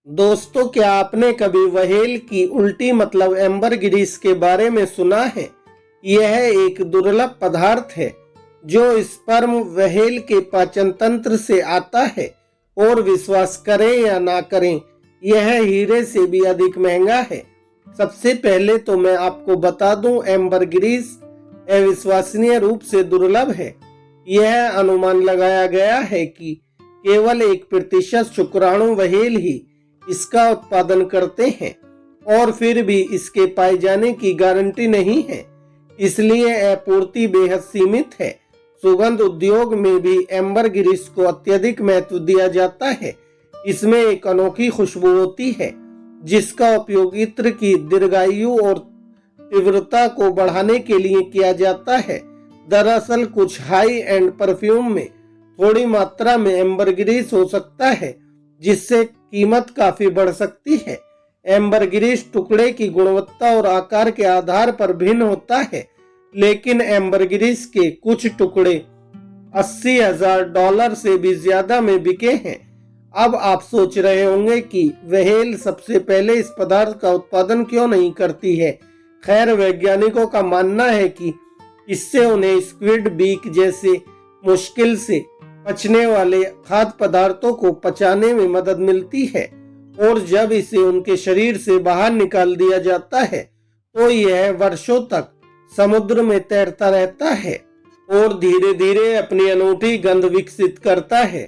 दोस्तों, क्या आपने कभी व्हेल की उल्टी मतलब एम्बरग्रिस के बारे में सुना है? यह एक दुर्लभ पदार्थ है जो स्पर्म व्हेल के पाचन तंत्र से आता है और विश्वास करें या ना करें, यह हीरे से भी अधिक महंगा है। सबसे पहले तो मैं आपको बता दूं, एम्बरग्रिस अविश्वसनीय रूप से दुर्लभ है। यह अनुमान लगाया गया है कि केवल 1% शुक्राणु व्हेल ही इसका उत्पादन करते हैं और फिर भी इसके पाए जाने की गारंटी नहीं है, इसलिए आपूर्ति बेहद सीमित है। सुगंध उद्योग में भी एम्बरग्रिस को अत्यधिक महत्व दिया जाता है। इसमें एक अनोखी खुशबू होती है जिसका उपयोग इत्र की दीर्घायु और तीव्रता को बढ़ाने के लिए किया जाता है। दरअसल कुछ हाई एंड परफ्यूम में थोड़ी मात्रा में एम्बरग्रिस हो सकता है जिससे कीमत काफी बढ़ सकती है। एम्बरग्रिस टुकड़े की गुणवत्ता और आकार के आधार पर भिन्न होता है, लेकिन एम्बरग्रिस के कुछ टुकड़े $80,000 से भी ज्यादा में बिके हैं। अब आप सोच रहे होंगे कि व्हेल सबसे पहले इस पदार्थ का उत्पादन क्यों नहीं करती है। खैर, वैज्ञानिकों का मानना है कि इससे उन्हें स्क्विड बीक जैसे मुश्किल से पचने वाले खाद्य पदार्थों को पचाने में मदद मिलती है, और जब इसे उनके शरीर से बाहर निकाल दिया जाता है तो यह वर्षों तक समुद्र में तैरता रहता है और धीरे धीरे अपनी अनूठी गंध विकसित करता है।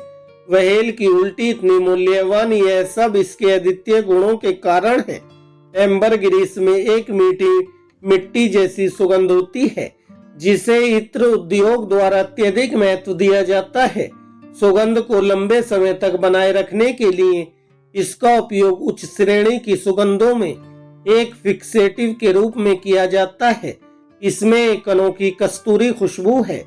व्हेल की उल्टी इतनी मूल्यवान, यह सब इसके अद्वितीय गुणों के कारण है। एम्बरग्रिस में एक मीठी मिट्टी जैसी सुगंध होती है जिसे इत्र उद्योग द्वारा अत्यधिक महत्व दिया जाता है। सुगंध को लंबे समय तक बनाए रखने के लिए इसका उपयोग उच्च श्रेणी की सुगंधों में एक फिक्सेटिव के रूप में किया जाता है। इसमें एक अनोखी कस्तूरी खुशबू है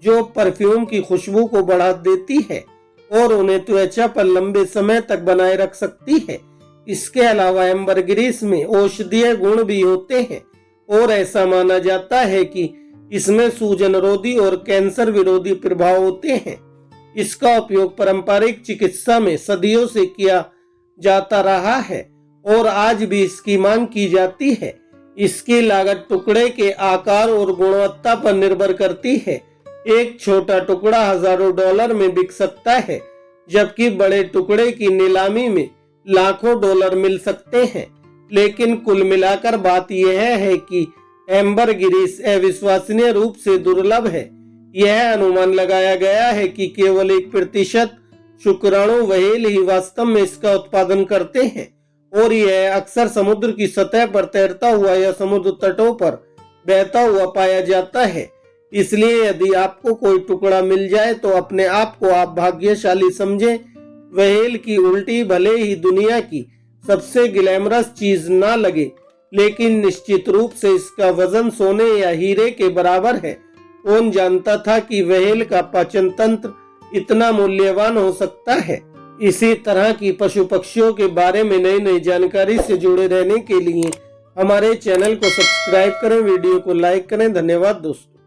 जो परफ्यूम की खुशबू को बढ़ा देती है और उन्हें त्वचा पर लंबे समय तक बनाए रख सकती है। इसके अलावा एम्बरग्रिस में औषधीय गुण भी होते हैं और ऐसा माना जाता है कि इसमें सूजन रोधी और कैंसर विरोधी प्रभाव होते हैं। इसका उपयोग पारंपरिक चिकित्सा में सदियों से किया जाता रहा है और आज भी इसकी मांग की जाती है। इसकी लागत टुकड़े के आकार और गुणवत्ता पर निर्भर करती है। एक छोटा टुकड़ा हजारों डॉलर में बिक सकता है, जबकि बड़े टुकड़े की नीलामी में लाखों डॉलर मिल सकते हैं। लेकिन कुल मिलाकर बात यह है कि एम्बरग्रिस अविश्वसनीय रूप से दुर्लभ है। यह अनुमान लगाया गया है कि केवल 1% शुक्राणु व्हेल ही वास्तव में इसका उत्पादन करते हैं और यह अक्सर समुद्र की सतह पर तैरता हुआ या समुद्र तटों पर बहता हुआ पाया जाता है। इसलिए यदि आपको कोई टुकड़ा मिल जाए तो अपने आप को आप भाग्यशाली समझें। व्हेल की उल्टी भले ही दुनिया की सबसे ग्लैमरस चीज ना लगे, लेकिन निश्चित रूप से इसका वजन सोने या हीरे के बराबर है। कौन जानता था कि व्हेल का पाचन तंत्र इतना मूल्यवान हो सकता है। इसी तरह की पशु पक्षियों के बारे में नई नई जानकारी से जुड़े रहने के लिए हमारे चैनल को सब्सक्राइब करें, वीडियो को लाइक करें। धन्यवाद दोस्तों।